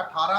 18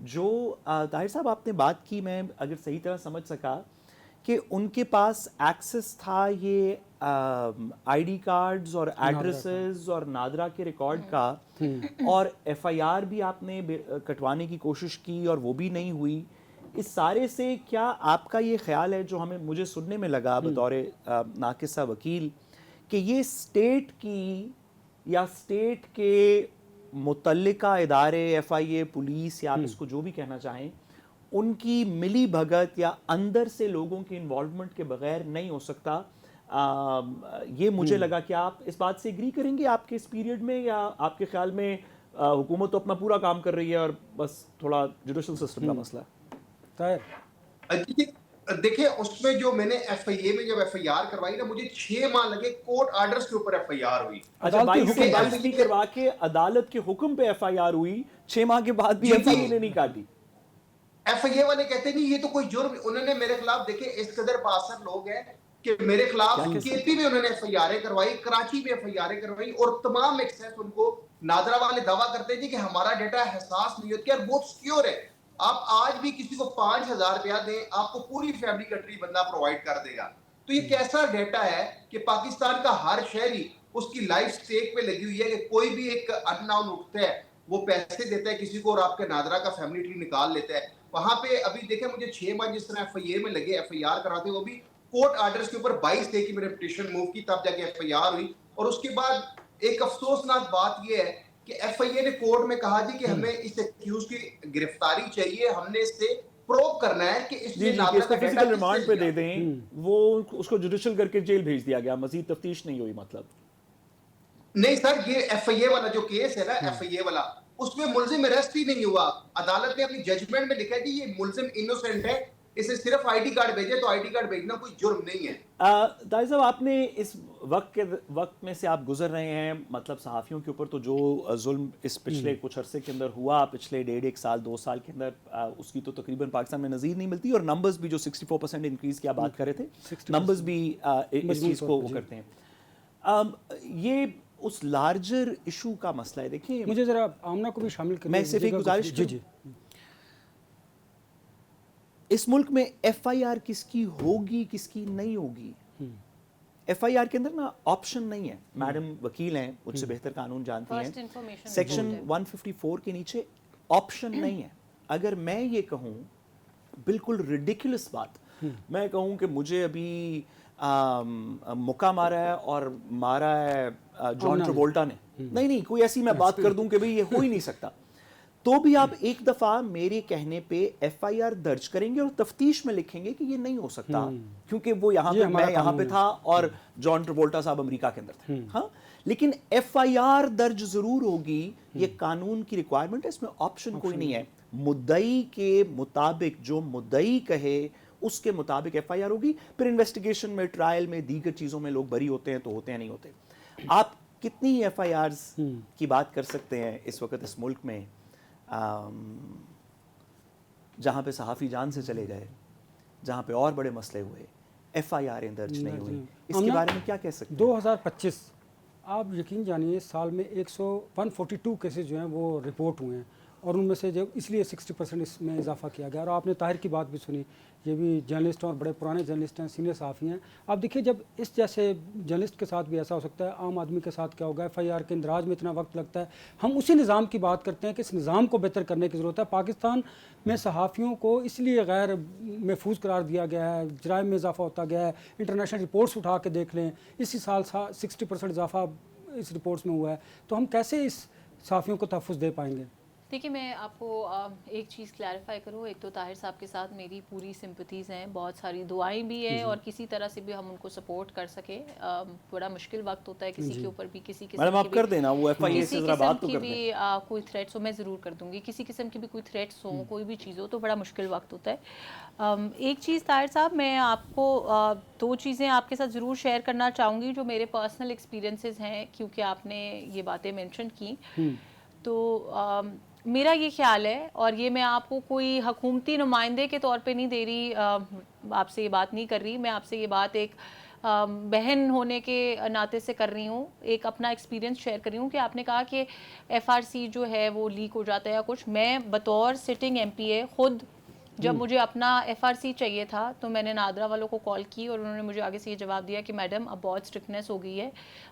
جو طاہر صاحب آپ نے بات کی، میں اگر صحیح طرح سمجھ سکا کہ ان کے پاس ایکسس تھا یہ آئی ڈی کارڈز اور ایڈریسز اور نادرا کے ریکارڈ کا، اور ایف آئی آر بھی آپ نے کٹوانے کی کوشش کی اور وہ بھی نہیں ہوئی. اس سارے سے کیا آپ کا یہ خیال ہے، جو مجھے سننے میں لگا بطور ناقصہ وکیل، کہ یہ اسٹیٹ کی یا اسٹیٹ کے متعلقہ ادارے، ایف آئی اے، پولیس، یا آپ اس کو جو بھی کہنا چاہیں، ان کی ملی بھگت یا اندر سے لوگوں کی انوالومنٹ کے بغیر نہیں ہو سکتا؟ یہ مجھے لگا کہ آپ اس بات سے اگری کریں گے آپ کے اس پیریڈ میں، یا آپ کے خیال میں حکومت تو اپنا پورا کام کر رہی ہے اور بس تھوڑا جوڈیشل سسٹم کا مسئلہ ہے؟ دیکھیں اس میں جو میں نے ایف آئی اے میں جب ایف آئی آر کروائی نا، مجھے 6 ماہ لگے کورٹ آرڈرز کے اوپر ایف آئی آر ہوئی. اچھا، 22 کروا کے عدالت کے حکم پہ ایف آئی آر ہوئی، 6 ماہ کے بعد بھی ایف آئی اے نے نہیں کاٹی. ایف آئی اے والے کہتے نہیں یہ تو کوئی جرم، انہوں نے میرے خلاف، دیکھیں اس قدر بااثر لوگ ہیں کہ میرے خلاف کے پی میں انہوں نے ایف آئی آریں کروائی، کراچی میں ایف آئی آریں کروائی، اور تمام ایکسیس ان کو نادرا والے دعویٰ کرتے تھے کہ ہمارا ڈیٹا حساس نہیں ہوتا اور بہت سیکیور ہے. آپ آج بھی کسی کو 5,000 روپیہ دیں، آپ کو پوری فیملی کا ٹری بندہ پرووائڈ کر دے گا. تو یہ کیسا ڈیٹا ہے کہ پاکستان کا ہر شہری اس کی لائف سٹیک پہ لگی ہوئی ہے کہ کوئی بھی ایک ان ناؤن اٹھتا ہے، وہ پیسے دیتا ہے کسی کو اور آپ کے نادرا کا فیملی ٹری نکال لیتا ہے. وہاں پہ ابھی دیکھیں مجھے 6 ماہ جس طرح ایف آئی اے میں لگے ایف آئی آر کراتے، وہ بھی کورٹ آرڈرز کے اوپر 22 ڈے کی میں نے پٹیشن موو کی، تب جا کے ایف آئی آر ہوئی. اور اس کے بعد ایک افسوسناک بات یہ ہے کہ ایف آئی اے نے کورٹ میں کہا جی کہ ہمیں اس ایکیوز کی گرفتاری چاہیے، ہم نے اس سے پروو کرنا ہے کہ اس نے نادرا کا ڈیٹا فزیکل ریمانڈ پہ دے دیں. وہ اس کو جوڈیشل کر کے جیل بھیج دیا گیا، مزید تفتیش نہیں ہوئی. مطلب نہیں سر، یہ ایف آئی اے والا جو کیس ہے نا، ایف آئی اے والا، اس میں ملزم اریسٹ ہی نہیں ہوا. عدالت نے اپنی ججمنٹ میں لکھا ہے کہ یہ ملزم انوسینٹ ہے، اسے صرف آئی ڈی کارڈ بھیجے، تو آئی ڈی کارڈ بھیجنا کوئی جرم نہیں ہے. طاہر صاحب، آپ نے اس وقت میں سے آپ گزر رہے ہیں، مطلب صحافیوں کے اوپر تو جو ظلم اس پچھلے کچھ عرصے کے اندر ہوا، پچھلے 1.5 2 سال کے اندر، اس کی تو تقریباً پاکستان میں نظیر نہیں ملتی. اور نمبرز بھی جو 64% انکریز کی آپ بات کر رہے تھے، نمبرز بھی اس چیز کو وہ کرتے ہیں. یہ اس لارجر ایشو کا مسئلہ ہے. دیکھیں، مجھے ذرا آمنہ کو بھی شامل کریں. میں صرف ایک گزارش کروں، اس ملک میں ایف آئی آر کس کی ہوگی کس کی نہیں ہوگی، ایف آئی آر کے اندر نا آپشن نہیں ہے. میڈم وکیل ہیں، مجھ سے بہتر قانون جانتی ہیں. سیکشن 154 کے نیچے آپشن نہیں ہے. اگر میں یہ کہوں، بالکل ریڈیکولس بات، میں کہوں کہ مجھے ابھی مکہ مارا ہے اور مارا ہے جان ٹراولٹا نے، نہیں کوئی ایسی میں بات کر دوں کہ بھئی یہ ہو ہی نہیں سکتا، تو بھی آپ ایک دفعہ میرے کہنے پہ ایف آئی آر درج کریں گے اور تفتیش میں لکھیں گے کہ یہ نہیں ہو سکتا کیونکہ وہ یہاں پہ، میں یہاں پہ تھا اور جان ٹراولٹا صاحب امریکہ کے اندر تھے. ہاں، لیکن ایف آئی آر درج ضرور ہوگی، یہ قانون کی ریکوائرمنٹ ہے، اس میں آپشن کوئی نہیں ہے. مدعی کے مطابق، جو مدعی کہے اس کے مطابق ایف آئی آر ہوگی. پھر انویسٹیگیشن میں، ٹرائل میں، دیگر چیزوں میں لوگ بری ہوتے ہیں تو ہوتے ہیں، نہیں ہوتے. آپ کتنی ایف آئی آرز کی بات کر سکتے ہیں اس وقت اس ملک میں جہاں پہ صحافی جان سے چلے گئے، جہاں پہ اور بڑے مسئلے ہوئے، ایف آئی آریں درج نہیں ہوئی. اس کے بارے میں کیا کہہ سکتے ہیں؟ 2025 آپ یقین جانیے سال میں 142 کیسز جو ہیں وہ رپورٹ ہوئے ہیں، اور ان میں سے جو اس لیے 60% اس میں اضافہ کیا گیا. اور آپ نے طاہر کی بات بھی سنی، یہ بھی جرنلسٹ اور بڑے پرانے جرنلسٹ ہیں، سینئر صحافی ہیں. آپ دیکھیے جب اس جیسے جرنلسٹ کے ساتھ بھی ایسا ہو سکتا ہے، عام آدمی کے ساتھ کیا ہوگا؟ ایف آئی آر کے اندراج میں اتنا وقت لگتا ہے. ہم اسی نظام کی بات کرتے ہیں کہ اس نظام کو بہتر کرنے کی ضرورت ہے. پاکستان میں صحافیوں کو اس لیے غیر محفوظ قرار دیا گیا ہے، جرائم میں اضافہ ہوتا گیا ہے. انٹرنیشنل رپورٹس اٹھا کے دیکھ لیں، اسی سال 60% اضافہ اس رپورٹس میں ہوا ہے. تو ہم کیسے اس صحافیوں کو تحفظ دے پائیں گے؟ دیکھیے، میں آپ کو ایک چیز کلیریفائی کروں. ایک تو طاہر صاحب کے ساتھ میری پوری سمپتھیز ہیں، بہت ساری دعائیں بھی ہیں، اور کسی طرح سے بھی ہم ان کو سپورٹ کر سکیں. بڑا مشکل وقت ہوتا ہے کسی کے اوپر بھی، کسی قسم کی بھی کوئی تھریٹس ہو، میں ضرور کر دوں گی. کسی قسم کی بھی کوئی تھریٹس ہوں، کوئی بھی چیز ہو، تو بڑا مشکل وقت ہوتا ہے. ایک چیز طاہر صاحب، میں آپ کو 2 چیزیں آپ کے ساتھ ضرور شیئر کرنا چاہوں گی جو میرے پرسنل ایکسپیرینسز ہیں، کیونکہ آپ نے یہ باتیں مینشن کی. تو میرا یہ خیال ہے، اور یہ میں آپ کو کوئی حکومتی نمائندے کے طور پہ نہیں دے رہی، آپ سے یہ بات نہیں کر رہی، میں آپ سے یہ بات ایک بہن ہونے کے ناطے سے کر رہی ہوں, ایک اپنا ایکسپیرینس شیئر کر رہی ہوں کہ آپ نے کہا کہ FRC جو ہے وہ لیک ہو جاتا ہے یا کچھ. میں بطور سٹنگ MPA خود جب مجھے اپنا FRC چاہیے تھا تو میں نے نادرا والوں کو کال کی اور انہوں نے مجھے آگے سے یہ جواب دیا کہ میڈم اب بہت اسٹرکٹنیس ہو گئی ہے,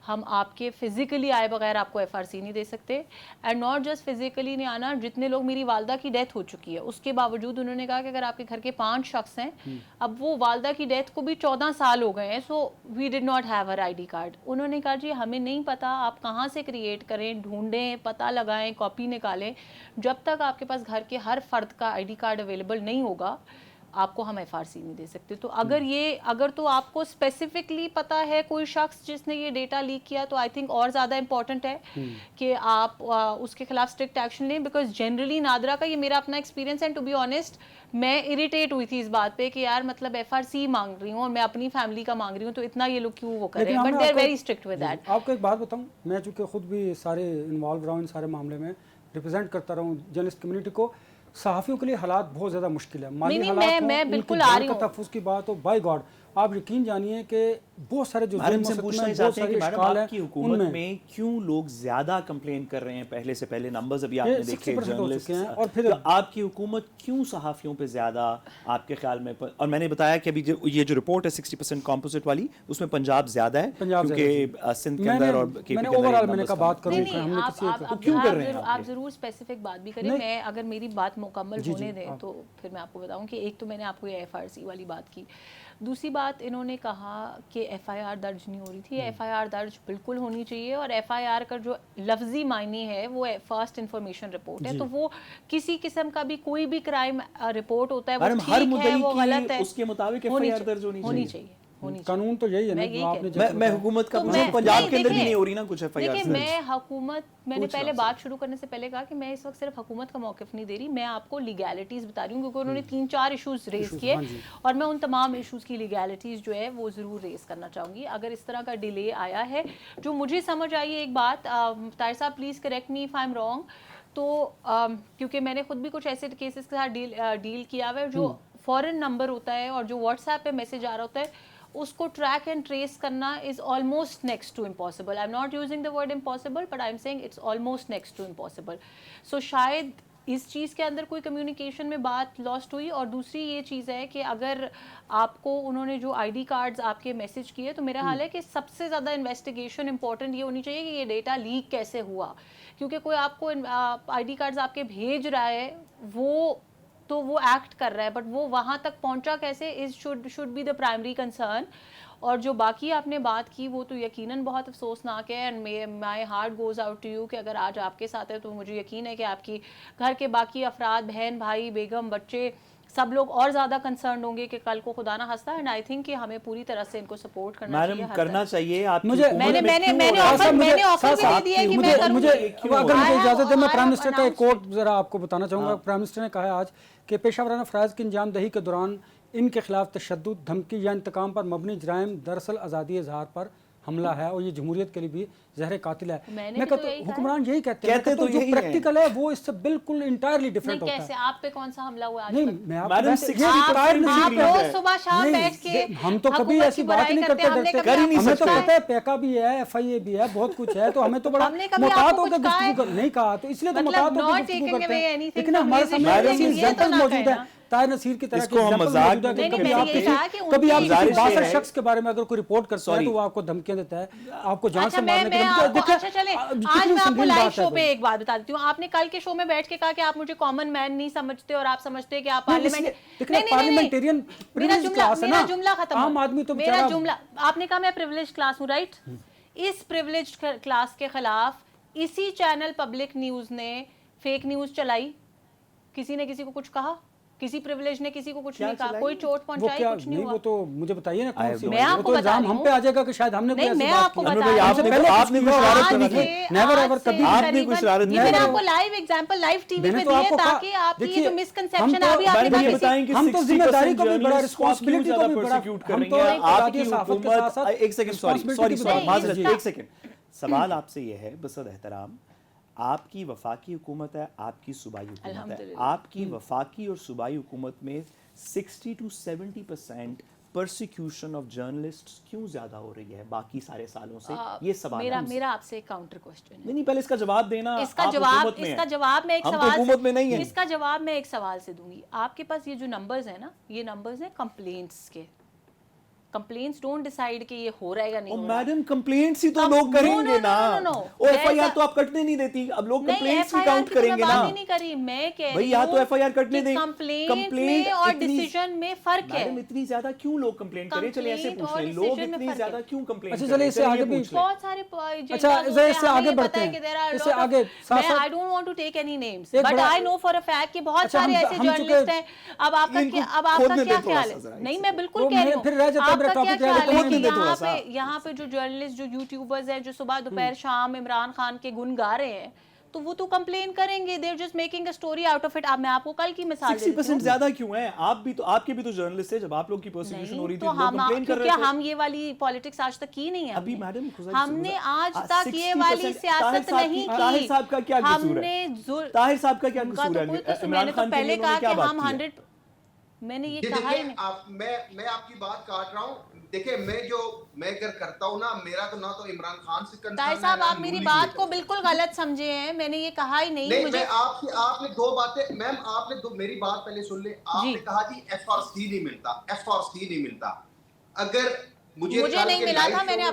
ہم آپ کے فزیکلی آئے بغیر آپ کو FRC نہیں دے سکتے. اینڈ ناٹ جسٹ فزیکلی نہیں آنا, جتنے لوگ, میری والدہ کی ڈیتھ ہو چکی ہے اس کے باوجود انہوں نے کہا کہ اگر آپ کے گھر کے 5 شخص ہیں, اب وہ والدہ کی ڈیتھ کو بھی 14 سال ہو گئے ہیں, so we did not have her ID card. انہوں نے کہا جی ہمیں نہیں پتا, آپ کہاں سے کریٹ کریں, ڈھونڈیں, پتہ لگائیں, کاپی نکالیں, جب تک آپ کے پاس گھر کے ہر فرد کا ID کارڈ اویلیبل نہیں ہوگا آپ کو ہم FRC نہیں دے سکتے. تو اگر تو آپ کو اسپیسیفکلی پتا ہے کوئی شخص جس نے یہ ڈیٹا لیک کیا, تو آئی تھنک اور زیادہ امپورٹنٹ ہے کہ آپ اس کے خلاف اسٹرکٹ ایکشن لیں, بیکاز جنرلی نادرا کا یہ میرا اپنا ایکسپیرینس ہے. ٹو بی آنیسٹ میں اریٹیٹ ہوئی تھی اس بات پہ کہ یار مطلب FRC مانگ رہی ہوں اور میں اپنی فیملی کا مانگ رہی ہوں, تو اتنا یہ لوگ کیوں وہ کر رہے ہیں, but they are very strict with that. آپ کو ایک بات بتاؤں, میں چونکہ خود بھی سارے انوالو رہا ہوں ان سارے معاملے میں, ریپرزینٹ کرتا رہا ہوں جرنلسٹ کمیونٹی کو, صحافیوں کے لیے حالات بہت زیادہ مشکل ہے. مالی حالات میں ہوں, بالکل آ رہی ہوں, تحفظ کی بات ہو, بائی گاڈ آپ یقین جانیے کہ بہت سارے جو میڈم سے پوچھنا چاہتے ہیں کہ میڈم آپ کی حکومت میں کیوں لوگ زیادہ کمپلین کر رہے ہیں پہلے سے پہلے, نمبرز ابھی آپ نے دیکھے جرنلسٹ, اور پھر آپ کی حکومت کیوں صحافیوں پہ زیادہ آپ کے خیال میں, اور میں نے بتایا کہ ابھی یہ جو رپورٹ ہے 60% کمپوزٹ والی, اس میں پنجاب زیادہ ہے کیونکہ سندھ کے اندر اور میں نے اوور آل میں نے کہا بات کروں کہ ہم نے کیوں کر رہے ہیں آپ ضرور اسپیسیفک بات بھی کریں. میں اگر میری بات مکمل ہونے دیں تو پھر میں آپ کو بتاؤں کہ ایک تو میں نے آپ کو یہ FRC والی بات کی, دوسری بات انہوں نے کہا کہ FIR درج نہیں ہو رہی تھی. FIR درج بالکل ہونی چاہیے, اور FIR کا جو لفظی معنی ہے وہ فرسٹ انفارمیشن رپورٹ ہے, تو وہ کسی قسم کا بھی کوئی بھی کرائم رپورٹ ہوتا ہے وہ ٹھیک ہے وہ غلط ہے, اس کے مطابق FIR درج ہونی چاہیے. قانون تو یہی ہے نا. میں حکومت کا پنجاب کے اندر بھی نہیں ہو رہی نا کچھ FIR. دیکھیں میں نے پہلے بات شروع کرنے سے پہلے کہا کہ میں اس وقت صرف حکومت کا موقف نہیں دے رہی, میں آپ کو لیگیلٹیز بتا رہی ہوں, کیونکہ انہوں نے 3-4 ایشوز ریز کیے اور میں ان تمام ایشوز کی لیگیلٹیز جو ہے وہ ضرور ریز کرنا چاہوں گی. اگر اس طرح کا ڈیلے آیا ہے, جو مجھے سمجھ آئی ہے ایک بات, طاہر صاحب please correct me if I am wrong, تو کیونکہ میں نے خود بھی کچھ ایسے کیسز کے ساتھ ڈیل کیا ہوا ہے, جو فورن نمبر ہوتا ہے اور جو واٹس ایپ پہ میسج آ رہا ہوتا ہے اس کو ٹریک اینڈ ٹریس کرنا is almost next to impossible. I am not using the word impossible, but I am saying it's almost next to impossible. So شاید اس چیز کے اندر کوئی کمیونیکیشن میں بات لاسٹ ہوئی. اور دوسری یہ چیز ہے کہ اگر آپ کو انہوں نے جو ID کارڈز آپ کے میسج کیے, تو میرا حال ہے کہ سب سے زیادہ انویسٹیگیشن امپورٹنٹ یہ ہونی چاہیے کہ یہ ڈیٹا لیک کیسے ہوا, کیونکہ کوئی آپ کو ID کارڈز آپ کے بھیج رہا ہے وہ ایکٹ کر رہا ہے, بٹ وہ وہاں تک پہنچا کیسے should be the primary concern. اور جو باقی آپ نے بات کی وہ تو یقیناً بہت افسوسناک ہے, and my heart goes out to you کہ اگر آج آپ کے ساتھ ہے تو مجھے یقین ہے کہ آپ کی گھر کے باقی افراد, بہن بھائی, بیگم, بچے, سب لوگ اور زیادہ کنسرنڈ ہوں گے کہ کل کو خدا نہ خواستہ. اینڈ آئی تھنک کہ ہمیں پوری طرح سے ان کو سپورٹ کرنا چاہیے. میڈم کرنا چاہیے. آپ میں نے آفر بھی دے دیا کہ میں کروں گی. اگر مجھے اجازت ہے میں پرائم منسٹر کا ایک کوٹ ذرا آپ کو بتانا چاہوں گا. پرائم منسٹر نے کہا ہے آج کہ پیشہ ورانہ فرائض کی انجام دہی کے دوران ان کے خلاف تشدد, دھمکی یا انتقام پر مبنی جرائم دراصل آزادی اظہار پر حملہ ہے, اور یہ جمہوریت کے لیے بھی زہر قاتل ہے. میں کہتا ہوں حکمران یہی کہتے ہیں, تو جو پریکٹیکل ہے وہ اس سے بالکل انٹائرلی ڈیفرنٹ ہوتا ہے. کیسے آپ پہ کون سا حملہ ہوا آج نہیں, تک؟ میں آپ روز صبح شام بیٹھ کے ہم تو کبھی ایسی بات نہیں کرتے, ہمیں تو پتہ ہے پیکا بھی ہے, FIA بھی ہے, بہت کچھ ہے, تو ہمیں تو بڑا محتاط ہو کے گفتگو نہیں کہا, تو اس لیے تو محتاط ہو کے گفتگو کرتے ہیں. لیکن ہمارے سامنے ایسی ایگزامپل موجود ہے, طاہر نصیر کی طرح کی ایگزامپل موجود ہے کہ کبھی آپ کسی 62 شخص کے بارے میں اگر کوئی رپورٹ کرتا ہے تو وہ آپ کو دھمکیاں دیتا ہے, آپ کو جان سے مارنے کے لیے. آج میں آپ کو لائیو شو پہ ایک بات بتا دیتی ہوں. آپ نے کل کے شو میں بیٹھ کے کہا کہ آپ مجھے کامن مین نہیں سمجھتے اور آپ سمجھتے کہ آپ پارلیمنٹرین میرا جملہ ختم, عام آدمی تو میرا جملہ, آپ نے کہا میں پریویلیج کلاس ہوں, رائٹ. اس پریویلیج کلاس کے خلاف اسی چینل پبلک نیوز نے فیک نیوز چلائی, کسی نے کسی کو کچھ کہا, کسی پریویلیج نے کسی کو کچھ نہیں کہا, کوئی چوٹ پہنچائی, کچھ نہیں ہوا. وہ تو مجھے بتائیے نا کون سی, میں آپ کو بتا رہی ہوں, ہم پہ آ جائے گا کہ شاید ہم نے کوئی ایسی بات کی. آپ نے نیور ایور کبھی آپ نے کوئی شرارت نہیں. میں نے آپ کو live example live T V پہ دیے تاکہ آپ کی جو مسکنسپشن ابھی آپ نے یہ بتائیں کہ ہم تو ذمہ داری کو بھی بڑا رسپانسبلٹی کو بھی بڑا ہم تو آپ کی حکومت. ایک سیکنڈ, سوری معذرت, ایک سیکنڈ. سوال آپ سے یہ ہے بصد احترام, آپ کی وفاقی حکومت ہے, آپ کی صوبائی حکومت ہے, آپ کی وفاقی اور صوبائی حکومت میں 60 to 70% پرسیکیوشن آف جرنلسٹ کیوں زیادہ ہو رہی ہے باقی سارے سالوں سے؟ یہ سوال میرا آپ سے کاؤنٹر کوسچن ہے. نہیں پہلے اس کا جواب دینا. اس کا جواب میں ایک سوال سے دوں گی. آپ کے پاس یہ جو نمبرز ہیں نا, یہ نمبرز ہیں کمپلینٹس کے. کمپلینٹس ڈونٹ ڈیسائیڈ کہ یہ ہو رہا ہے یا نہیں ہو رہا. میڈم کمپلینٹس ہی تو لوگ کریں گے نا. اور ایف آئی آر تو آپ کٹنے نہیں دیتی, اب لوگ کمپلینٹس بھی کاؤنٹ کریں گے نا. نہیں کری, میں کہہ بھئی رہی یا ہوں تو ایف آئی آر کٹنے دیں. کمپلینٹ میں اور ڈیسیژن میں فرق ہے. میڈم اتنی زیادہ کیوں لوگ کمپلین کریں؟ چلیں ایسے پوچھ لیں, لوگ اتنی زیادہ کیوں کمپلین کریں؟ اچھا چلیں اس سے آگے بھی بہت سارے اس سے آگے بڑھتے ہیں. اس سے آگے I don't want to take any names but I know for a fact کہ بہت سارے ایسے جرنلسٹ ہیں. اب آپ کا کیا خیال ہے؟ نہیں میں بالکل کہہ رہی ہوں, آپ کا کیا خیال ہے یہاں پہ جو جرنلسٹ جو یوٹیوبرز ہیں جو صبح دوپہر شام عمران خان کے گن گا رہے ہیں, تو وہ تو کمپلین کریں گے. they're just making a story out of it. اب میں آپ کو کل کی مثال دیتی ہوں. 60% زیادہ کیوں ہیں؟ آپ بھی تو, آپ کے بھی تو جرنلسٹ ہیں. جب آپ لوگ کی پرسیکیوشن ہو رہی تھی لوگ کمپلین کر رہے تھے. ہم یہ والی پالیٹکس آج تک کی نہیں ہے. ابھی میڈم ہم نے آج تک یہ والی سیاست نہیں کی. طاہر صاحب کا کیا قصور ہے؟ طاہر صاحب کا کیا قصور ہے؟ میں نے تو پہلے کہا کہ ہم 100, میں نے یہ کہا ہی نہیں. میں آپ کی بات کاٹ رہا ہوں. دیکھیں میں اگر کرتا ہوں نا, میرا تو نہ تو عمران خان سے کنسرن ہے. طاہر صاحب آپ میری بات کو بالکل غلط سمجھے ہیں, میں نے یہ کہا ہی نہیں. مجھے آپ نے دو باتیں, میم آپ نے میری بات پہلے سن لیں. آپ نے کہا جی ایف آر سی نہیں ملتا, ایف آر سی نہیں ملتا. اگر مجھے نہیں ملا تھا, میں نے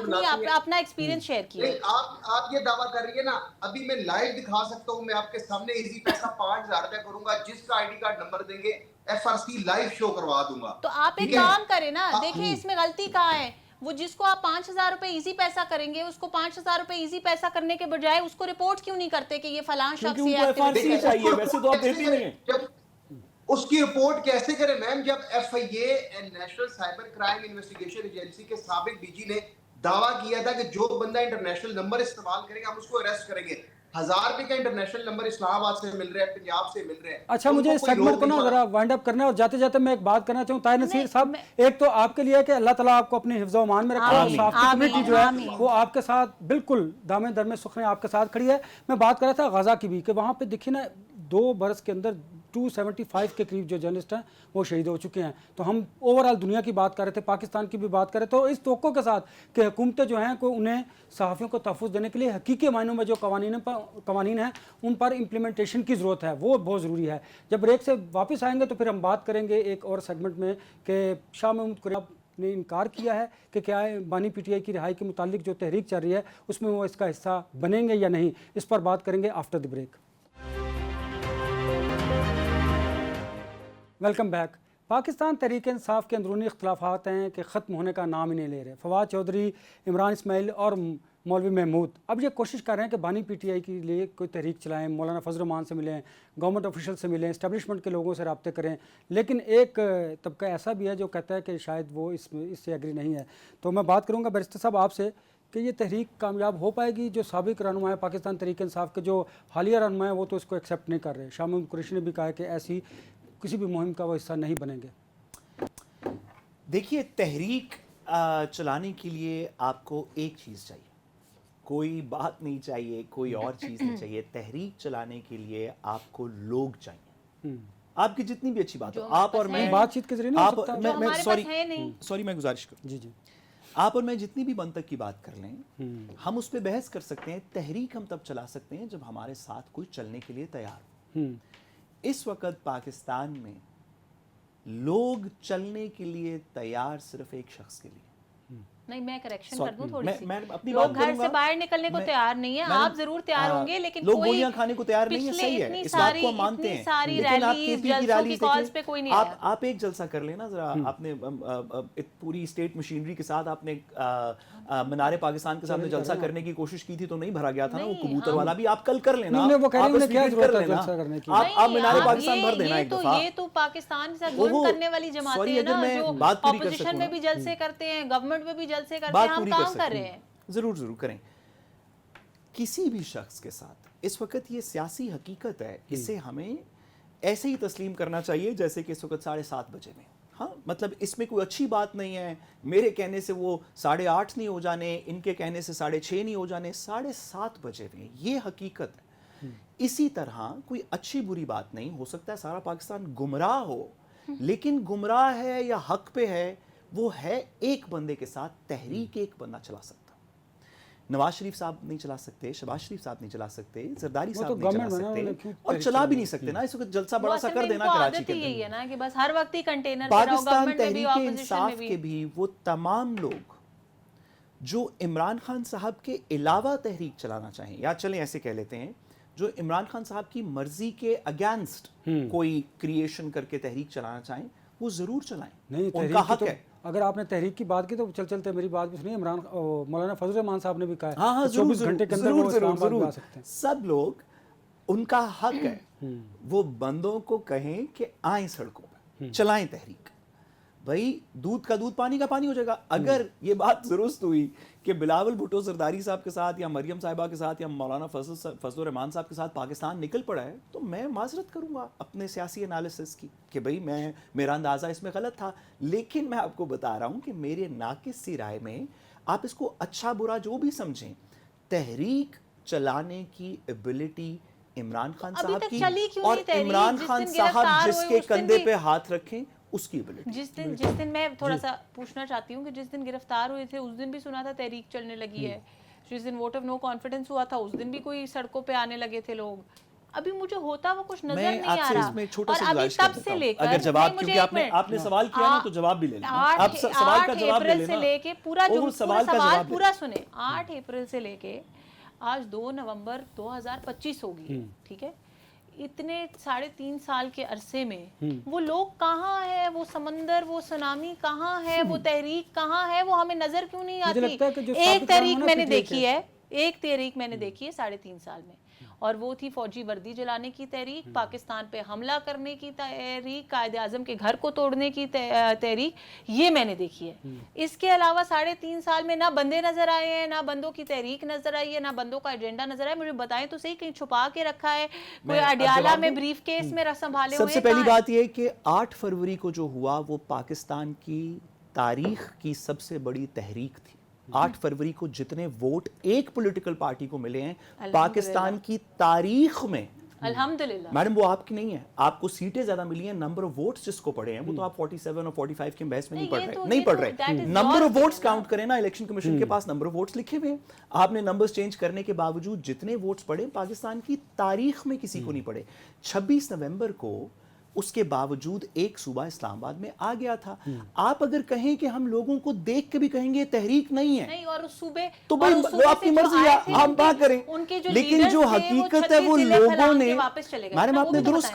اپنا ایکسپیرینس شیئر کیا. آپ یہ دعویٰ کر رہی ہے نا, ابھی میں لائیو دکھا سکتا ہوں, میں آپ کے سامنے ایزی پیسہ 5000 روپے کروں گا, جس کا آئی ڈی کارڈ نمبر دیں گے ایف آر سی لائیو شو کروا دوں گا. تو آپ ایک کام کریں نا, دیکھیں اس میں غلطی کہاں ہے. وہ جس کو آپ 5000 روپے ایزی پیسہ کریں گے, اس کو 5000 روپے ایزی پیسہ کرنے کے بجائے اس کو رپورٹ کیوں نہیں کرتے کہ یہ فلاں شخص یہ ایکٹیویٹی چاہیے؟ ویسے تو آپ دیتی نہیں ہیں. اس کی رپورٹ کیسے کریں میم, جب F I A national cyber crime investigation agency کے سابق ڈی جی نے دعویٰ کیا تھا کہ جو بندہ انٹرنیشنل نمبر استعمال کرے گا ہم اس کو اریسٹ کریں گے. 1000 روپے کا انٹرنیشنل نمبر اسلام آباد سے مل رہا ہے, پنجاب سے مل رہا ہے. اچھا مجھے اس سیگمنٹ کو نا ذرا وائنڈ اپ کرنا ہے, اور جاتے جاتے میں ایک بات کرنا چاہوں. طاہر نصیر صاحب, ایک تو آپ کے لیے کہ اللہ تعالیٰ آپ کو اپنے حفظ و امان میں رکھے, اور صحافتی کمیٹی جو ہے وہ آپ کے ساتھ بالکل دامے در میں سخن آپ کے ساتھ کھڑی ہے. میں بات کر رہا تھا غزہ کی بھی, کہ وہاں پہ دیکھیے نا 2 برس کے اندر 275 کے قریب جو جرنلسٹ ہیں وہ شہید ہو چکے ہیں. تو ہم اوور آل دنیا کی بات کر رہے تھے, پاکستان کی بھی بات کر رہے تھے, تو اس توقع کے ساتھ کہ حکومتیں جو ہیں کو انہیں صحافیوں کو تحفظ دینے کے لیے حقیقی معنوں میں جو قوانین ہیں ان پر امپلیمنٹیشن کی ضرورت ہے, وہ بہت ضروری ہے. جب بریک سے واپس آئیں گے تو پھر ہم بات کریں گے ایک اور سیگمنٹ میں کہ شاہ محمود قریب نے انکار کیا ہے کہ کیا بانی پی ٹی آئی کی رہائی کے متعلق جو تحریک چل رہی ہے اس میں وہ اس کا حصہ بنیں گے یا نہیں. اس پر بات کریں گے after the break. Welcome back. Pakistan Tehreek Insaf کے اندرونی اختلافات ہیں کہ ختم ہونے کا نام ہی نہیں لے رہے. فواد چودھری, عمران اسماعیل اور مولوی محمود اب یہ کوشش کر رہے ہیں کہ بانی پی ٹی آئی کے لیے کوئی تحریک چلائیں, مولانا فضل الرحمان سے ملیں, گورنمنٹ آفیشل سے ملیں, اسٹیبلشمنٹ کے لوگوں سے رابطے کریں. لیکن ایک طبقہ ایسا بھی ہے جو کہتا ہے کہ شاید وہ اس سے ایگری نہیں ہے. تو میں بات کروں گا بیرسٹر صاحب آپ سے کہ یہ تحریک کامیاب ہو پائے گی. جو سابق رہنما ہے پاکستان تحریک انصاف کے, جو حالیہ رہنما ہے وہ تو اس کو ایکسیپٹ نہیں کر رہے. شاہ محمود قریشی نے بھی کہا کہ ایسی کسی بھی مہم کا وہ حصہ نہیں بنیں گے. دیکھیے, تحریک چلانے کے لیے آپ کو ایک چیز چاہیے, کوئی بات نہیں چاہیے, کوئی اور چیز نہیں چاہیے. تحریک چلانے کے لیے آپ کو لوگ چاہیے. آپ کی جتنی بھی اچھی بات ہو, آپ اور میں بات چیت کے ذریعے نہیں ہو سکتا. سوری میں گزارش کروں, جی آپ اور میں جتنی بھی منطق کی بات کر لیں, ہم اس پہ بحث کر سکتے ہیں. تحریک ہم تب چلا سکتے ہیں جب ہمارے ساتھ کوئی چلنے کے لیے تیار ہو. اس وقت پاکستان میں لوگ چلنے کے لیے تیار صرف ایک شخص کے لیے. نہیں, میں کریکشن کر دوں تھوڑی سی. اپنی لوگ گھر سے باہر نکلنے کو تیار نہیں ہیں. آپ ضرور تیار ہوں گے لیکن لوگ گولیاں کھانے کو تیار نہیں ہے, صحیح ہے, اس بات کو ہم مانتے ہیں. لیکن آپ کے پی کی ریلیز دیکھیں, آپ ایک جلسہ کر لیں نا ذرا. آپ نے پوری اسٹیٹ مشینری کے ساتھ آپ نے منار پاکستان کے سامنے جلسہ کرنے کی کوشش کی تھی تو نہیں بھرا گیا تھا نا وہ کبوتر والا بھی. آپ کل کر لینا, آپ منار پاکستان بھر دینا ایک دفعہ. یہ تو پاکستان کے ساتھ ظلم کرنے والی جماعتیں ہیں نا, جو اپوزیشن میں بھی جلسے کرتے ہیں, گورنمنٹ میں بھی جلسے کرتے ہیں. ہم کام کر رہے ہیں, ضرور کریں. کسی بھی شخص کے ساتھ اس وقت یہ سیاسی حقیقت ہے, اسے ہمیں ایسے ہی تسلیم کرنا چاہیے جیسے کہ اس وقت 7:30 بجے میں. ہاں, مطلب اس میں کوئی اچھی بات نہیں ہے. میرے کہنے سے وہ 8:30 نہیں ہو جانے, ان کے کہنے سے 6:30 نہیں ہو جانے, 7:30 بجے میں. یہ حقیقت ہے. اسی طرح کوئی اچھی بری بات نہیں. ہو سکتا ہے سارا پاکستان گمراہ ہو, لیکن گمراہ ہے یا حق پہ ہے وہ ہے ایک بندے کے ساتھ تحریک ایک بندہ چلا سکتا. نواز شریف صاحب نہیں چلا سکتے, شہباز شریف صاحب نہیں چلا سکتے, زرداری صاحب نہیں چلا سکتے, اور چلا بھی نہیں سکتے نا. اس وقت جلسہ بڑا سا کر دینا کراچی کے یہی ہے نا کہ بس ہر وقت ہی کنٹینر. پاکستان تحریک انصاف کے بھی وہ تمام لوگ جو عمران خان صاحب کے علاوہ تحریک چلانا چاہیں, یا چلیں ایسے کہہ لیتے ہیں جو عمران خان صاحب کی مرضی کے اگینسٹ کوئی کریشن کر کے تحریک چلانا چاہیں, وہ ضرور چلائیں, ان کا حق ہے. اگر آپ نے تحریک کی بات کی تو چلتے میری بات بھی سنیے. مولانا فضل الرحمان صاحب نے بھی کہا ہے ہاں 24 گھنٹے کے اندر وہ اسلام آباد آ سکتے ہیں. سب لوگ, ان کا حق ہے, وہ بندوں کو کہیں کہ آئیں سڑکوں پہ, چلائیں تحریک. بھائی دودھ کا دودھ پانی کا پانی ہو جائے گا. اگر یہ بات درست ہوئی کہ بلاول بھٹو زرداری صاحب کے ساتھ یا مریم صاحبہ کے ساتھ یا مولانا فضل الرحمان صاحب کے ساتھ پاکستان نکل پڑا ہے, تو میں معذرت کروں گا اپنے سیاسی انالیسس کی کہ بھئی میرا اندازہ اس میں غلط تھا. لیکن میں آپ کو بتا رہا ہوں کہ میرے ناقص سی رائے میں آپ اس کو اچھا برا جو بھی سمجھیں, تحریک چلانے کی ایبلٹی عمران خان صاحب کی, اور عمران خان صاحب جس کے کندھے پہ ہاتھ رکھیں اس کی ایبلٹی. جس دن میں تھوڑا سا پوچھنا چاہتی ہوں کہ جس دن گرفتار ہوئے تھے اس دن بھی سنا تھا تحریک چلنے لگی ہے. جس دن ووٹ آف نو کانفیڈنس ہوا تھا اس دن بھی کوئی سڑکوں پہ آنے لگے تھے لوگ. ابھی مجھے ہوتا وہ کچھ نظر نہیں آ رہا. اور ابھی تب سے لے کر, اگر جواب, کیونکہ آپ نے سوال کیا نا تو جواب بھی لے لیں, آپ سوال کا جواب لے لیں. 8 اپریل سے لے کے پورا سوال پورا سنیں, 8 اپریل سے لے کے آج 2 نومبر 2025 ہوگی, ٹھیک ہے. اتنے 3.5 سال کے عرصے میں وہ لوگ کہاں ہے, وہ سمندر, وہ سونامی کہاں ہے, وہ تحریک کہاں ہے, وہ ہمیں نظر کیوں نہیں آتی. ایک تحریک میں نے دیکھی ہے, 3.5 سال میں, اور وہ تھی فوجی وردی جلانے کی تحریک, پاکستان پہ حملہ کرنے کی تحریک, قائد اعظم کے گھر کو توڑنے کی تحریک, یہ میں نے دیکھی ہے. اس کے علاوہ 3.5 سال میں نہ بندے نظر آئے ہیں, نہ بندوں کی تحریک نظر آئی ہے, نہ بندوں کا ایجنڈا نظر آیا. مجھے بتائیں تو صحیح, کہیں چھپا کے رکھا ہے, کوئی اڈیالہ میں بریف کیس میں سنبھالے ہوئے. سب سے پہلی بات یہ ہے کہ 8 فروری کو جو ہوا وہ پاکستان کی تاریخ کی سب سے بڑی تحریک تھی. 8 فروری کو جتنے ووٹ ایک پولیٹیکل پارٹی کو ملے ہیں پاکستان کی تاریخ میں, الحمدللہ میڈم وہ آپ کی نہیں ہے, آپ کو سیٹیں زیادہ ملی ہیں, نمبر آف ووٹس جس کو پڑے ہیں وہ تو آپ 47 اور 45 کے بحث میں نہیں پڑھ رہے. نمبر آف ووٹس کاؤنٹ کریں نا, الیکشن کمیشن کے پاس نمبر آف ووٹس لکھے ہوئے ہیں. آپ نے نمبرز چینج کرنے کے باوجود جتنے ووٹس پڑے پاکستان کی تاریخ میں کسی کو نہیں پڑے. 26 نومبر کو اس کے باوجود ایک صوبہ اسلام آباد میں آ گیا تھا. آپ اگر کہیں کہ ہم لوگوں کو دیکھ کے بھی کہیں گے تحریک نہیں ہے, اور اس صوبے تو بھائی وہ آپ کی مرضی ہے, آپ بات کریں. لیکن جو حقیقت ہے وہ لوگوں نے, میڈم آپ نے درست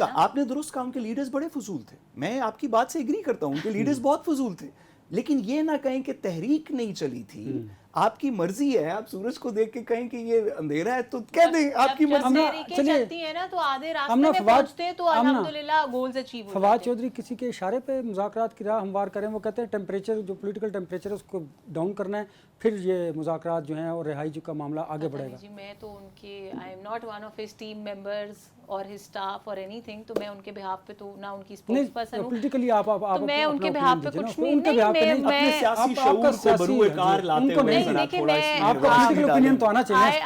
کہا ان کے لیڈرز بڑے فضول تھے. میں آپ کی بات سے ایگری کرتا ہوں, ان کے لیڈرز بہت فضول تھے. لیکن یہ نہ کہیں کہ تحریک نہیں چلی تھی. آپ کی مرضی ہے, آپ سورج کو دیکھ کے کہیں کہ یہ اندھیرا ہے تو کہہ دیں, آپ کی مرضی. چلتی ہیں نا تو آدھے راستے میں پہنچتے تو الحمدللہ گولز اچیو ہوتے ہیں. فواد چودھری کسی کے اشارے پہ مذاکرات کی راہ ہموار کریں. وہ کہتے ہیں ٹیمپریچر, جو پولیٹیکل ٹیمپریچر ہے اس کو ڈاؤن کرنا ہے, پھر یہ مذاکرات جو ہیں اور رہائی کا معاملہ آگے بڑھے گا. جی میں تو ان کے, آئی am not one of his team members اور ہز اسٹاف اور اینی تھنگ, تو میں ان کے بہاف پہ تو نہ ان کی اسپوکس پرسن ہوں, پولیٹیکلی آپ تو میں ان کے بہاف پہ کچھ نہیں. اپنے سیاسی شعور کو بروئے کار لاتے ہوئے ذرا تھوڑا آپ کا پولیٹیکل اوپینین تو آنا چاہیے.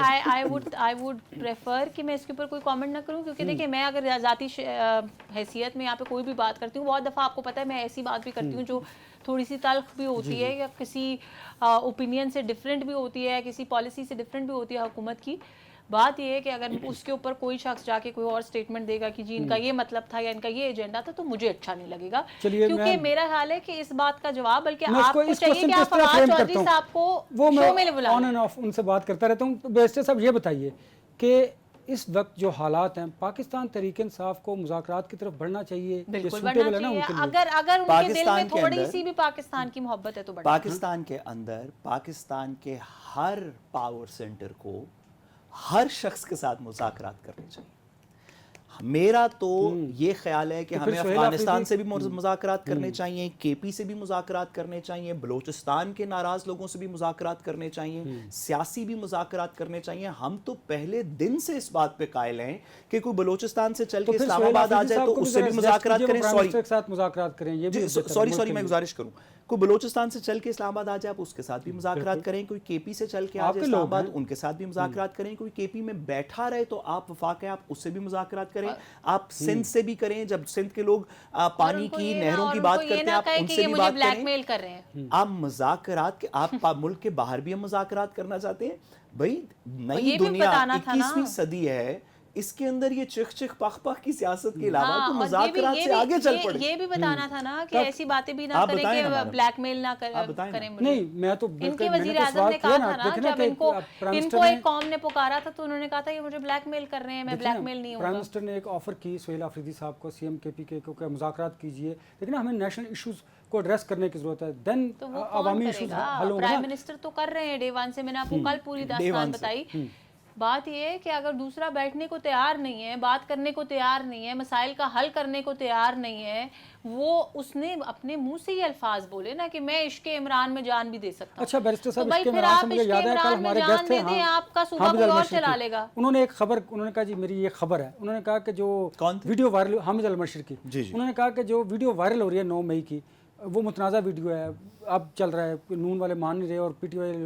I would prefer کہ میں اس کے اوپر کوئی کامنٹ نہ کروں, کیونکہ دیکھیں میں اگر ذاتی حیثیت میں یہاں پہ کوئی بھی بات کرتی ہوں, بہت دفعہ آپ کو پتہ ہے میں ایسی بات بھی کرتی ہوں جو تھوڑی سی تلخ بھی ہوتی ہے, یا کسی اوپینین سے ڈفرینٹ بھی ہوتی ہے, کسی پالیسی سے ڈفرینٹ بھی ہوتی ہے حکومت کی. بات یہ ہے کہ اگر اس کے اوپر کوئی شخص جا کے کوئی اور سٹیٹمنٹ دے گا کہ جی ان کا یہ مطلب تھا یا ان کا یہ ایجنڈا تھا, تو مجھے اچھا نہیں لگے گا. کیونکہ میرا خیال ہے کہ اس بات کا جواب, بلکہ آپ کو چاہیے کہ آپ فواد چودھری صاحب کو شو میں بلائیں. آن اینڈ آف ان سے بات کرتا رہتا ہوں. بیسٹر صاحب یہ بتائیے کہ اس وقت جو حالات ہیں, پاکستان تحریک انصاف کو مذاکرات کی طرف بڑھنا چاہیے, بالکل بڑھنا چاہیے. اگر ان کے دل میں تھوڑی سی بھی پاکستان کی محبت ہے تو بڑھنا. پاکستان کے اندر پاکستان کے ہر پاور سینٹر کو ہر شخص کے ساتھ مذاکرات کرنے چاہیے. میرا تو یہ خیال ہے کہ ہمیں افغانستان سے بھی مذاکرات کرنے چاہیے, کے پی سے بھی مذاکرات کرنے چاہیے, بلوچستان کے ناراض لوگوں سے بھی مذاکرات کرنے چاہیے, سیاسی بھی مذاکرات کرنے چاہیے. ہم تو پہلے دن سے اس بات پہ قائل ہیں کہ کوئی بلوچستان سے چل کے اسلام آباد آ جائے تو اس سے بھی مذاکرات کریں. سوری میں گزارش کروں, کوئی بلوچستان سے چل کے اسلام آباد آ جائے آپ اس کے ساتھ بھی مذاکرات کریں, کوئی کے پی سے چل کے آ جائے اسلام آباد ان کے ساتھ بھی مذاکرات کریں, کوئی کے پی میں بیٹھا رہے تو آپ وفاق ہے آپ اس سے بھی مذاکرات کریں, آپ سندھ سے بھی کریں, جب سندھ کے لوگ پانی کی نہروں کی بات کرتے ہیں آپ ان سے بھی بات کریں. آپ مذاکرات کے آپ ملک کے باہر بھی ہم مذاکرات کرنا چاہتے ہیں. بھائی نئی دنیا 21ویں صدی ہے, اس کے اندر یہ چخ چخ پخ پخ کی سیاست کے علاوہ تو مذاکرات سے آگے چل پڑے. یہ بھی بتانا تھا نا کہ ایسی باتیں بھی نہ کریں کہ بلیک میل نہ کریں. نہیں میں تو ان کے وزیر اعظم نے کہا تھا نا, جب ان کو ایک قوم نے پکارا تھا تو انہوں نے کہا تھا یہ مجھے بلیک میل کر رہے ہیں, میں بلیک میل نہیں ہوں گا. پرائم منسٹر نے ایک آفر کی سہیل آفریدی صاحب کو, سی ایم کے پی کے کو, کہ مذاکرات کیجئے, لیکن ہمیں نیشنل ایشوز کو ایڈریس کرنے کی ضرورت ہے, دین عوامی ایشوز حل ہوں گے. پرائم منسٹر تو کر رہے ہیں ڈے ون سے, میں نے آپ کو کل پوری داستان بتائی. بات یہ ہے کہ اگر دوسرا بیٹھنے کو تیار نہیں ہے, بات کرنے کو تیار نہیں ہے, مسائل کا حل کرنے کو تیار نہیں ہے, وہ اس نے اپنے منہ سے یہ الفاظ بولے نا کہ میں عشق عمران میں جان بھی دے سکتا ہوں. اچھا بیرسٹر صاحب, عشق عمران سے مجھے یاد ہے کل ہمارے گیسٹ تھے, آپ کا صوبہ کوئی اور چلا لے گا. انہوں نے ایک خبر, انہوں نے کہا جی میری یہ خبر ہے, انہوں نے کہا کہ جو ویڈیو وائرل, حامد المشرقی, انہوں نے کہا کہ جو ویڈیو وائرل ہو رہی ہے 9 مئی کی, وہ متنازع ویڈیو ہے, اب چل رہا ہے, نون والے مان نہیں رہے اور پی ٹی وائی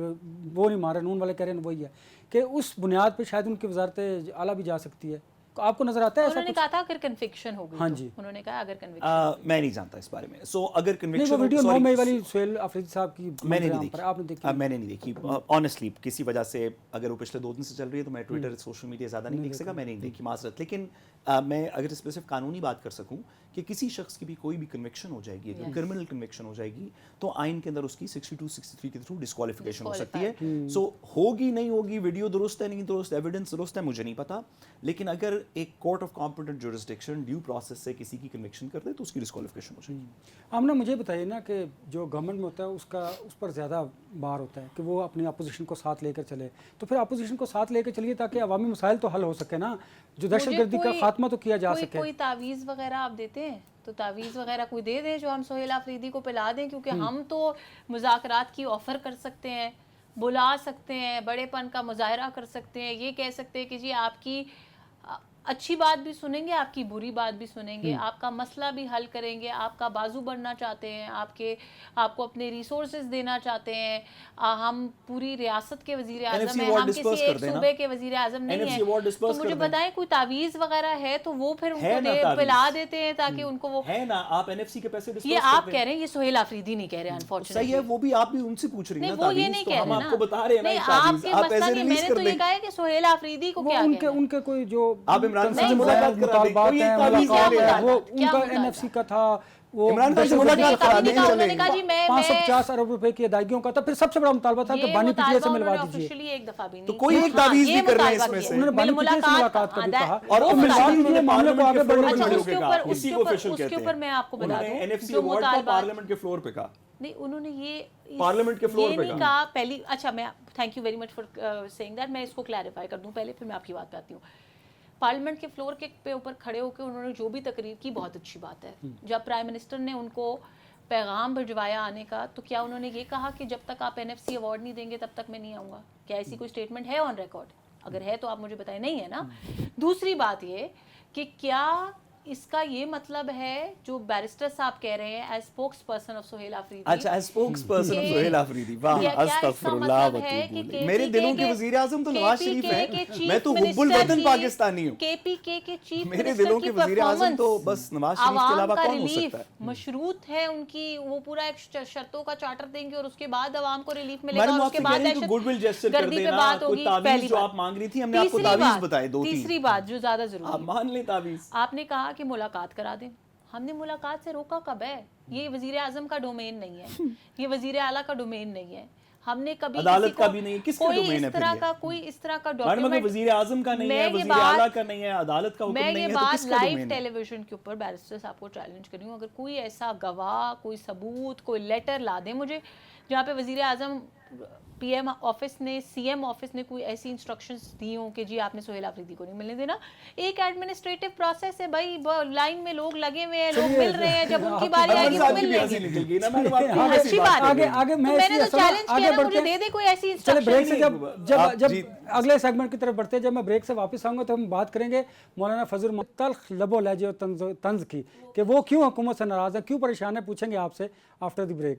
وہ نہیں مان رہے, نون والے کہہ رہے ہیں وہی ہے, کہ اس بنیاد پہ شاید ان کی وزارت اعلیٰ بھی جا سکتی ہے. آپ کو نظر آتا ہے ایسا؟ انہوں نے کہا تھا اگر کنفکشن ہو گئی. ہاں جی, انہوں نے کہا اگر کنوکشن, میں نہیں جانتا اس بارے میں. سو اگر نہیں, وہ کنوکشن ویڈیو 9 مئی والی سہیل آفریدی صاحب کی میں نے نہیں دیکھی, آپ نے دیکھی؟ میں نے نہیں دیکھی آنیسٹلی, کسی وجہ سے اگر وہ پچھلے 2 دن سے چل رہی ہے تو میں ٹویٹر سوشل میڈیا زیادہ نہیں دیکھ سکا, میں نہیں دیکھی معذرت. لیکن میں اگر اسپیسیفک قانونی بات کر سکوں کہ کسی شخص کی بھی کوئی بھی کنوکشن ہو جائے گی, اگر کرمنل کنوکشن ہو جائے گی تو آئین کے اندر اس کی 62-63 کے تھرو ڈسکوالیفیکیشن ہو سکتی ہے. سو ہوگی نہیں ہوگی, ویڈیو درست ہے نہیں درست, ایویڈنس درست ہے مجھے نہیں پتا, لیکن اگر ایک court of competent jurisdiction due process سے کسی کی کنوکشن کر دے تو اس کی ڈسکوالیفیکیشن ہو جائے گی. آمنہ مجھے بتائیے نا کہ جو گورنمنٹ میں ہوتا ہے اس پر زیادہ بار ہوتا ہے کہ وہ اپنی اپوزیشن کو ساتھ لے کر چلے, تو پھر اپوزیشن کو ساتھ لے کر چلیے تاکہ عوامی مسائل تو حل ہو سکے نا, جو دہشت گردی کا خاتمہ تو کیا جا سکے. کوئی تعویذ وغیرہ آپ دیتے ہیں تو تعویذ وغیرہ کوئی دے دیں جو ہم سہیل آفریدی کو پلا دیں, کیونکہ ہم تو مذاکرات کی آفر کر سکتے ہیں, بلا سکتے ہیں, بڑے پن کا مظاہرہ کر سکتے ہیں, یہ کہہ سکتے ہیں کہ جی آپ کی اچھی بات بھی سنیں گے, آپ کی بری بات بھی سنیں گے, آپ کا مسئلہ بھی حل کریں گے, آپ کا بازو بننا چاہتے ہیں, آپ کو اپنے ریسورسز دینا چاہتے ہیں. ہم پوری ریاست کے وزیر اعظم ہیں, ہم کسی ایک صوبے کے وزیر اعظم نہیں ہیں, تو مجھے بتائیں کوئی تعویذ وغیرہ ہے تو وہ پھر ان کو پلا دیتے ہیں تاکہ ان کو وہ ہے نا. آپ این ایف سی کے پیسے ڈسپوز یہ آپ کہہ رہے ہیں, یہ سہیل آفریدی نہیں کہہ رہے انفارچونیٹلی. صحیح ہے, وہ بھی آپ بھی ان سے پوچھ رہی ہیں, وہ یہ نہیں کہہ رہے نا, آپ کو بتا رہے ہیں نا, آپ کے مسئلہ نہیں, میں نے تو یہ کہا ہے کہ سہیل آفریدی کو کیا کہنا ہے. ان کے کوئی جو آپ عمران خان سے ملاقات مطالبات ہیں, ملاقات وہ ان کا این ایف سی کا تھا, وہ عمران خان سے ملاقات کرا دیں, 550 ارب روپے کی ادائیگیوں کا تھا. پھر سب سے بڑا مطالبہ تھا کہ بانی پی ٹی اے سے ملوا دیجیے, ایک دفعہ بھی نہیں, تو کوئی ایک تعویذ بھی کر رہے ہیں اس میں سے, انہوں نے بانی پی ٹی اے سے ملاقات کا بھی کہا, اور وہ ملوا دیجیے معاملے کو آگے بڑھنے اچھا, کے اس کے اوپر اسی کو آفیشل کہتے ہیں. اس کے اوپر میں آپ کو بتا دوں, این ایف سی ایوارڈ کا پارلیمنٹ کے فلور پہ کہا نہیں, انہوں نے یہ پارلیمنٹ کے فلور پہ کہا پہلی. اچھا, میں thank you very much for seeing that, میں اس کو کلیریفائی کر دوں پہلے, پھر میں آپ کی بات پہ آتی ہوں. پارلیمنٹ کے فلور کے اوپر کھڑے ہو کے انہوں نے جو بھی تقریر کی بہت اچھی بات ہے. جب پرائم منسٹر نے ان کو پیغام بھجوایا آنے کا, تو کیا انہوں نے یہ کہا کہ جب تک آپ این ایف سی ایوارڈ نہیں دیں گے تب تک میں نہیں آؤں گا؟ کیا ایسی کوئی اسٹیٹمنٹ ہے آن ریکارڈ؟ اگر ہے تو آپ مجھے بتائیں. نہیں ہے نا. دوسری بات یہ کہ کیا اس کا یہ مطلب ہے جو بیرسٹر صاحب کہہ رہے ہیں as spokesperson of Sohail Afridi, اچھا as spokesperson of Sohail Afridi, واہ استغفر اللہ وتوب الیہ. میرے دلوں کے وزیر اعظم تو نواز شریف ہیں, میں تو حب الوطن پاکستانی ہوں. کے پی کے چیف میرے دلوں کے وزیر اعظم تو بس نواز شریف کے علاوہ کون ہو سکتا ہے؟ مشروط ہے ان کی, وہ پورا ایک شرطوں کا چارٹر دیں گے اور اس کے بعد عوام کو ریلیف ملے گا, اور اس کے بعد گڈ ول جسچر کر دینا, کوئی تعویذ جو آپ مانگ رہی تھی ہم نے آپ کو تعویذ بتائے 2-3. تیسری بات جو زیادہ ضروری, آپ مان لیں تعویذ. آپ نے کہا کہ ملاقات کرا دیں. ہم نے ملاقات سے روکا کب ہے؟ یہ وزیر اعظم کا ڈومین نہیں ہے, یہ وزیر اعلیٰ کا ڈومین نہیں ہے. ہم نے کبھی عدالت کا بھی نہیں, کس کا ڈومین ہے؟ کوئی اس طرح کا ڈاکیومنٹ وزیر اعظم کا نہیں ہے, وزیر اعلیٰ کا نہیں ہے, عدالت کا حکم نہیں ہے, میں یہ بات لائیو ٹیلی ویژن کے اوپر بیرسٹر صاحب کو چیلنج کر رہی ہوں, اگر کوئی ایسا گواہ, کوئی ثبوت, کوئی لیٹر لا دیں مجھے جہاں پہ وزیر اعظم, پی ایم آفس نے, سی ایم آفس نے کوئی ایسی انسٹرکشنز دی ہوں کہ جی آپ نے سہیل آفریدی کو نہیں ملنے دینا. ایک ایڈمنسٹریٹو پروسیس ہے بھائی, لائن میں لوگ لگے ہوئے ہیں, لوگ مل رہے ہیں, جب ان کی باری آئے گی وہ مل لیں گے. اچھی بات ہے, میں نے تو چیلنج کیا نا, مجھے دے دے کوئی ایسی انسٹرکشن. جب اگلے سیگمنٹ کی طرف بڑھتے ہیں, جب میں بریک سے واپس آؤں گا تو ہم بات کریں گے مولانا فضل تلخ لب و لہجے اور طنز کی, کہ وہ کیوں حکومت سے ناراض ہے, کیوں پریشان ہے, پوچھیں گے آپ سے آفٹر دی بریک.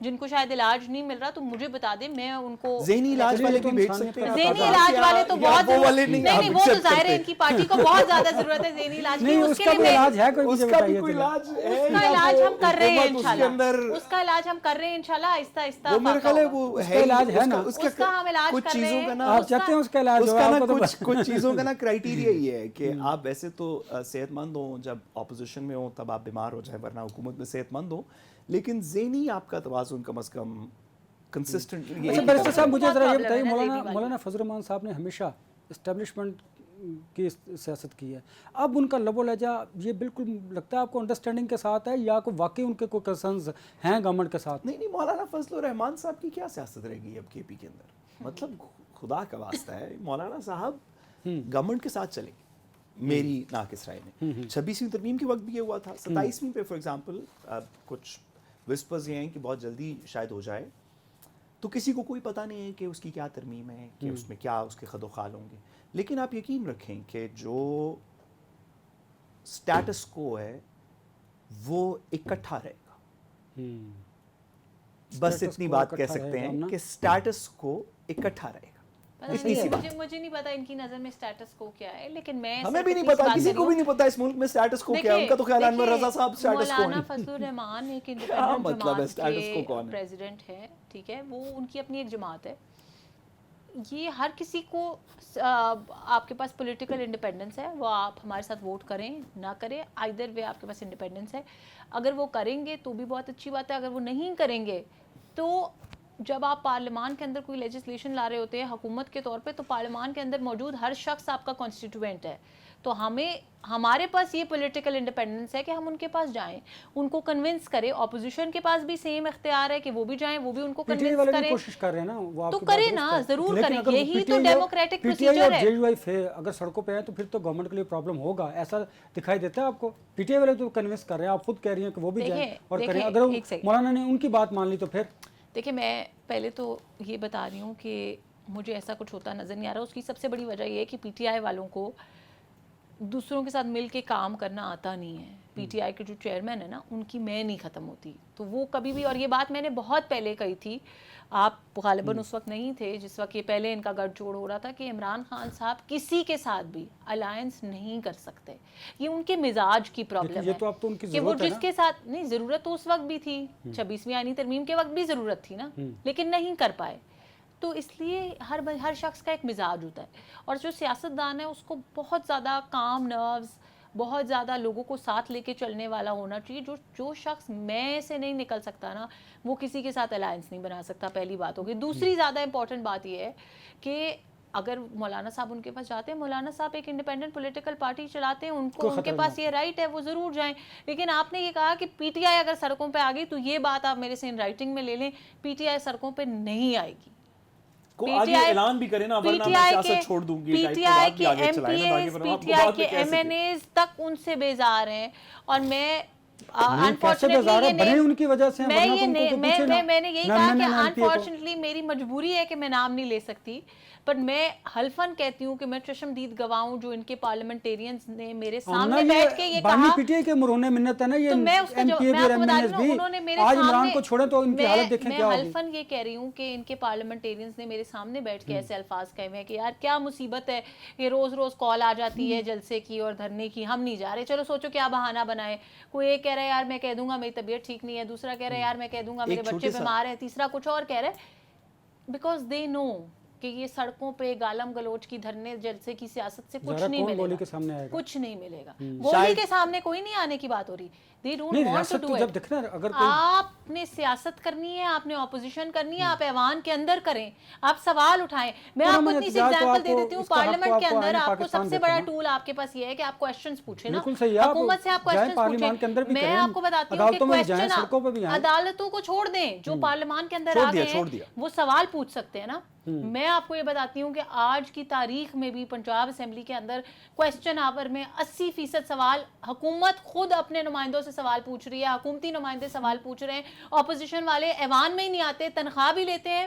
جن کو شاید علاج نہیں مل رہا تو مجھے بتا دیں, میں ان کو ذہنی علاج والے بھی بھیج سکتے ہیں. ذہنی علاج والے تو بہت نہیں, وہ تو ظاہر ہے ان کی پارٹی کو بہت زیادہ ضرورت ہے ذہنی علاج کی. اس کا بھی علاج ہے کوئی, اس کا بھی کوئی علاج ہے, اس کا علاج ہم کر رہے ہیں انشاءاللہ, اس کا علاج ہم کر رہے ہیں انشاءاللہ آہستہ آہستہ. وہ میرے خیال ہے وہ ہے علاج ہے نا, اس کا ہم علاج کر رہے ہیں. آپ چاہتے ہیں اس کا علاج اس کا نا کچھ چیزوں کا نا کرائٹیریا یہ ہے کہ آپ ویسے تو صحت مند ہوں, جب اپوزیشن میں ہوں تب آپ بیمار ہو جائیں, ورنہ حکومت میں صحت مند ہوں, لیکن ذہنی آپ کا توازن کم از کم کنسسٹنٹ. اچھا بیرسٹر صاحب مجھے ذرا یہ بتائیے, مولانا فضل الرحمان صاحب نے ہمیشہ اسٹیبلشمنٹ کی سیاست کی ہے, اب ان کا لب و لہجہ یہ بالکل لگتا ہے آپ کو انڈرسٹینڈنگ کے ساتھ ہے یا کوئی واقعی ان کے کوئی کنسرنز ہیں گورنمنٹ کے ساتھ؟ نہیں, مولانا فضل الرحمان صاحب کی کیا سیاست رہے گی اب کے پی کے اندر, مطلب خدا کا واسطہ ہے, مولانا صاحب گورنمنٹ کے ساتھ چلیں گے میری ناقص رائے میں. 26ویں ترمیم کے وقت بھی یہ ہوا تھا, 27ویں پہ فار ایگزامپل کچھ وسپرز یہ ہیں کہ بہت جلدی شاید ہو جائے, تو کسی کو کوئی پتہ نہیں ہے کہ اس کی کیا ترمیم ہے, کہ اس میں کیا اس کے خد و خال ہوں گے. لیکن آپ یقین رکھیں کہ جو سٹیٹس کو ہے وہ اکٹھا رہے گا, بس اتنی بات کہہ سکتے ہیں کہ سٹیٹس کو اکٹھا رہے گا. مجھے نہیں پتا ان کی نظر میں سٹیٹس کو کیا ہے, لیکن میں ہمیں بھی نہیں پتا, کسی کو بھی نہیں پتا اس ملک میں سٹیٹس کو کیا ہے. ان کا تو خیال ہے انور رضا صاحب سٹیٹس کو مولانا فضل الرحمان ایک انڈیپینڈنٹ جماعت کے پریزیڈنٹ ہے, ٹھیک ہے, وہ ان کی اپنی ایک جماعت ہے. یہ ہر کسی کو, آپ کے پاس پولیٹیکل انڈیپینڈنس ہے, وہ آپ ہمارے ساتھ ووٹ کریں نہ کریں, آئدر وے آپ کے پاس انڈیپینڈنس ہے. اگر وہ کریں گے تو بھی بہت اچھی بات ہے, اگر وہ نہیں کریں گے تو جب آپ پارلیمان کے اندر کوئی لیجسلیشن لا رہے ہوتے ہیں حکومت کے طور پہ, تو پارلیمان کے اندر موجود ہر شخص آپ کا کانسٹیٹیوئنٹ ہے. تو ہمارے پاس یہ پولیٹیکل انڈیپینڈنس ہے کہ ہم ان کے پاس جائیں, ان کو کنونس کریں. اپوزیشن کے پاس بھی سیم اختیار ہے کہ وہ بھی جائیں, وہ بھی ان کو کنونس کریں. کوشش کر رہے ہیں نا وہ, تو کریں نا, ضرور کریں, یہی تو ڈیموکریٹک پروسیجر ہے. جے یو آئی اگر سڑکوں پہ ہیں تو پھر تو گورنمنٹ کے لیے پرابلم ہوگا, ایسا دکھائی دیتا ہے آپ کو. پی ٹی آئی والے تو کنونس کر رہے ہیں, آپ خود کہہ رہی ہیں کہ وہ بھی جائیں اور کریں. اگر مولانا نے ان کی بات مان لی تو پھر دیکھیں, میں پہلے تو یہ بتا رہی ہوں کہ مجھے ایسا کچھ ہوتا نظر نہیں آ رہا. اس کی سب سے بڑی وجہ یہ ہے کہ پی ٹی آئی والوں کو دوسروں کے ساتھ مل کے کام کرنا آتا نہیں ہے. پی ٹی آئی کے جو چیئرمین ہے نا, ان کی میں نہیں ختم ہوتی, تو وہ کبھی بھی, اور یہ بات میں نے بہت پہلے کہی تھی, آپ غالباً اس وقت نہیں تھے جس وقت یہ پہلے ان کا گٹھ جوڑ ہو رہا تھا, کہ عمران خان صاحب کسی کے ساتھ بھی الائنس نہیں کر سکتے. یہ ان کے مزاج کی پرابلم ہے کہ وہ جس کے ساتھ نہیں, ضرورت تو اس وقت بھی تھی, 26ویں آئینی ترمیم کے وقت بھی ضرورت تھی نا, لیکن نہیں کر پائے. تو اس لیے ہر شخص کا ایک مزاج ہوتا ہے, اور جو سیاستدان ہے اس کو بہت زیادہ کام نروز, بہت زیادہ لوگوں کو ساتھ لے کے چلنے والا ہونا چاہیے. جو شخص میں سے نہیں نکل سکتا نا, وہ کسی کے ساتھ الائنس نہیں بنا سکتا, پہلی بات ہوگی. دوسری زیادہ امپورٹنٹ بات یہ ہے کہ اگر مولانا صاحب ان کے پاس جاتے ہیں, مولانا صاحب ایک انڈیپینڈنٹ پولیٹیکل پارٹی چلاتے ہیں, ان کے پاس یہ رائٹ ہے, وہ ضرور جائیں. لیکن آپ نے یہ کہا کہ پی ٹی آئی اگر سڑکوں پہ آ گئی, تو یہ بات آپ میرے سے ان رائٹنگ میں لے لیں, پی ٹی آئی سڑکوں پہ نہیں آئے گی. آگے اعلان بھی کرے نا, ورنہ میں سیاست چھوڑ دوں گی. پی ٹی آئی کے M P As, P T I کے ایم این ایز تک ان سے بیزار ہیں, اور میں میں نے یہی کہا کہ انفارچونیٹلی میری مجبوری ہے کہ میں نام نہیں لے سکتی, پر میں حلفاً کہتی ہوں کہ میں چشمدید گواہ ہوں, جو ان کے پارلیمنٹیرینز نے میرے سامنے بیٹھ کے یہ کہا, پی ٹی آئی کے مرہون منت ہے نا, یہ تو میں اس کو انہوں نے میرے سامنے, کو چھوڑیں تو ان کی حالت دیکھیں کیا ہوگی. میں حلفاً یہ کہہ رہی ہوں کہ ان کے پارلیمنٹیرینز نے میرے سامنے بیٹھ کے ایسے الفاظ کہے ہیں کہ یار کیا مصیبت ہے, یہ روز روز کال آ جاتی ہے جلسے کی اور دھرنے کی, ہم نہیں جا رہے, چلو سوچو کیا بہانہ بنائے. کوئی ایک کہہ رہا ہے یار میں کہہ دوں گا میری طبیعت ٹھیک نہیں ہے, دوسرا کہہ رہا ہے یار میں کہہ دوں گا میرے بچے بیمار ہیں, تیسرا کچھ اور کہہ رہا ہے, بیکاز دے نو کہ یہ سڑکوں پہ گالم گلوچ کی دھرنے جلسے کی سیاست سے کچھ نہیں ملے گا, کچھ نہیں ملے گا. گولی کے سامنے کوئی نہیں آنے کی بات ہو رہی. They don't want to do it. آپ نے سیاست کرنی ہے, آپ نے اپوزیشن کرنی ہے, آپ ایوان کے اندر کریں, آپ سوال اٹھائیں. میں آپ کو اتنی سی ایگزامپل دے دیتی ہوں, پارلیمنٹ کے اندر آپ کو سب سے بڑا ٹول آپ کے پاس یہ ہے کہ آپ کوسچنز پوچھیں نا, حکومت سے آپ کوسچنز پوچھیں. میں آپ کو بتاتی ہوں کہ کوسچن عدالتوں کو چھوڑ دیں, جو پارلیمان کے اندر آ گئے ہیں وہ سوال پوچھ سکتے ہیں نا. میں آپ کو یہ بتاتی ہوں کہ آج کی تاریخ میں بھی پنجاب اسمبلی کے اندر کوسچن آور میں 80% سوال حکومت خود اپنے نمائندوں سے سوال پوچھ رہی ہے, حکومتی نمائندے سوال پوچھ رہے ہیں, اپوزیشن والے ایوان میں ہی نہیں آتے, تنخواہ بھی لیتے ہیں,